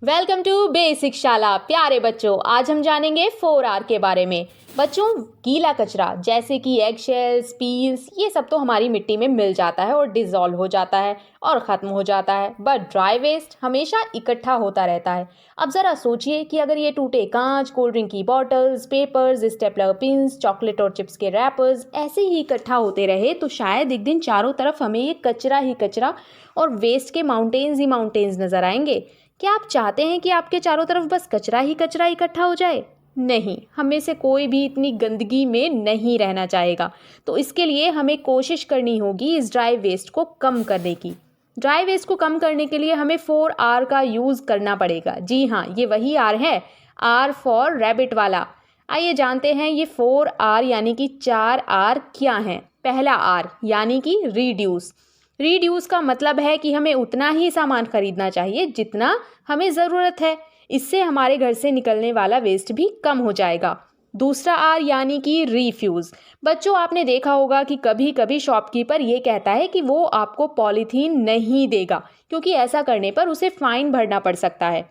Welcome to basic शाला। प्यारे बच्चों, आज हम जानेंगे 4R के बारे में। बच्चों, गीला कचरा जैसे कि एग शेल्स, पील्स, ये सब तो हमारी मिट्टी में मिल जाता है और डिसॉल्व हो जाता है और ख़त्म हो जाता है। बट ड्राई वेस्ट हमेशा इकट्ठा होता रहता है। अब ज़रा सोचिए कि अगर ये टूटे कांच, कोल्ड ड्रिंक की bottles, papers, stapler pins, chocolate और चिप्स के रैपर्स ऐसे ही इकट्ठा होते रहे तो शायद एक दिन चारों तरफ हमें ये कचरा ही कचरा और वेस्ट के माउंटेन्स ही माउंटेन्स नज़र आएंगे। क्या आप चाहते हैं कि आपके चारों तरफ बस कचरा ही कचरा इकट्ठा हो जाए? नहीं, हम में से कोई भी इतनी गंदगी में नहीं रहना चाहेगा। तो इसके लिए हमें कोशिश करनी होगी इस ड्राई वेस्ट को कम करने की। ड्राई वेस्ट को कम करने के लिए हमें 4R का यूज़ करना पड़ेगा। जी हाँ, ये वही R है, R फॉर रैबिट वाला। आइए जानते हैं ये 4R यानी कि 4R क्या हैं। पहला R यानी कि रीड्यूस। रीड्यूस का मतलब है कि हमें उतना ही सामान खरीदना चाहिए जितना हमें ज़रूरत है। इससे हमारे घर से निकलने वाला वेस्ट भी कम हो जाएगा। दूसरा R यानी कि रीफ्यूज़। बच्चों, आपने देखा होगा कि कभी कभी शॉपकीपर ये कहता है कि वो आपको पॉलीथीन नहीं देगा, क्योंकि ऐसा करने पर उसे फ़ाइन भरना पड़ सकता है।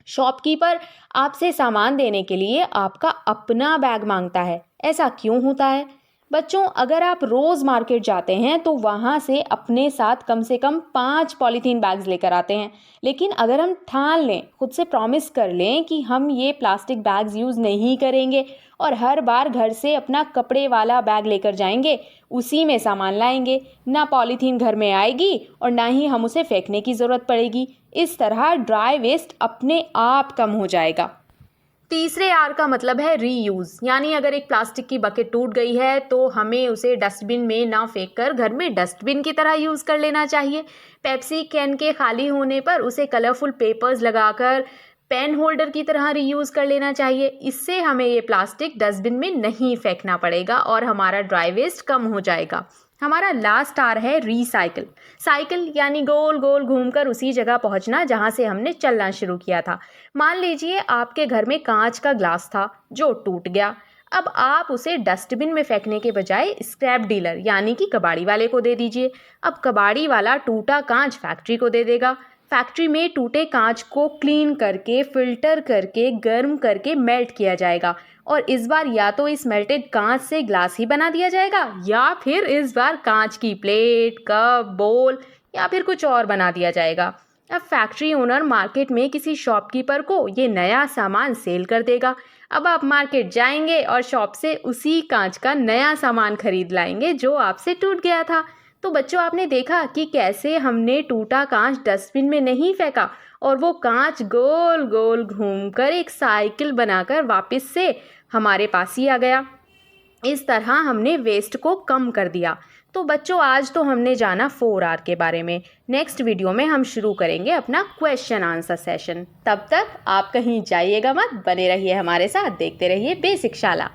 शॉपकीपर आपसे सामान देने के लिए आपका अपना बैग मांगता है। ऐसा क्यों होता है? बच्चों, अगर आप रोज़ मार्केट जाते हैं तो वहाँ से अपने साथ कम से कम 5 पॉलीथीन बैग्स लेकर आते हैं। लेकिन अगर हम ठान लें, खुद से प्रॉमिस कर लें कि हम ये प्लास्टिक बैग्स यूज़ नहीं करेंगे और हर बार घर से अपना कपड़े वाला बैग लेकर जाएंगे, उसी में सामान लाएंगे, ना पॉलीथीन घर में आएगी और ना ही हम उसे फेंकने की ज़रूरत पड़ेगी। इस तरह ड्राई वेस्ट अपने आप कम हो जाएगा। तीसरे R का मतलब है रीयूज़, यानी अगर एक प्लास्टिक की बकेट टूट गई है तो हमें उसे डस्टबिन में ना फेंककर घर में डस्टबिन की तरह यूज़ कर लेना चाहिए। पेप्सी कैन के खाली होने पर उसे कलरफुल पेपर्स लगाकर पेन होल्डर की तरह रीयूज़ कर लेना चाहिए। इससे हमें ये प्लास्टिक डस्टबिन में नहीं फेंकना पड़ेगा और हमारा ड्राई वेस्ट कम हो जाएगा। हमारा लास्ट R है रीसाइकिल। साइकिल यानी गोल गोल घूमकर उसी जगह पहुंचना जहां से हमने चलना शुरू किया था। मान लीजिए आपके घर में कांच का ग्लास था जो टूट गया। अब आप उसे डस्टबिन में फेंकने के बजाय स्क्रैप डीलर यानी कि कबाड़ी वाले को दे दीजिए। अब कबाड़ी वाला टूटा कांच फैक्ट्री को दे देगा। फैक्ट्री में टूटे कांच को क्लीन करके, फिल्टर करके, गर्म करके मेल्ट किया जाएगा और इस बार या तो इस मेल्टेड कांच से ग्लास ही बना दिया जाएगा या फिर इस बार कांच की प्लेट, कप, बोल या फिर कुछ और बना दिया जाएगा। अब फैक्ट्री ओनर मार्केट में किसी शॉपकीपर को ये नया सामान सेल कर देगा। अब आप मार्केट जाएंगे और शॉप से उसी कांच का नया सामान खरीद लाएंगे जो आपसे टूट गया था। तो बच्चों, आपने देखा कि कैसे हमने टूटा कांच डस्टबिन में नहीं फेंका और वो कांच गोल गोल घूमकर एक साइकिल बनाकर वापस से हमारे पास ही आ गया। इस तरह हमने वेस्ट को कम कर दिया। तो बच्चों, आज तो हमने जाना 4R के बारे में। नेक्स्ट वीडियो में हम शुरू करेंगे अपना क्वेश्चन आंसर सेशन। तब तक आप कहीं जाइएगा मत, बने रहिए हमारे साथ, देखते रहिए बेसिक शाला।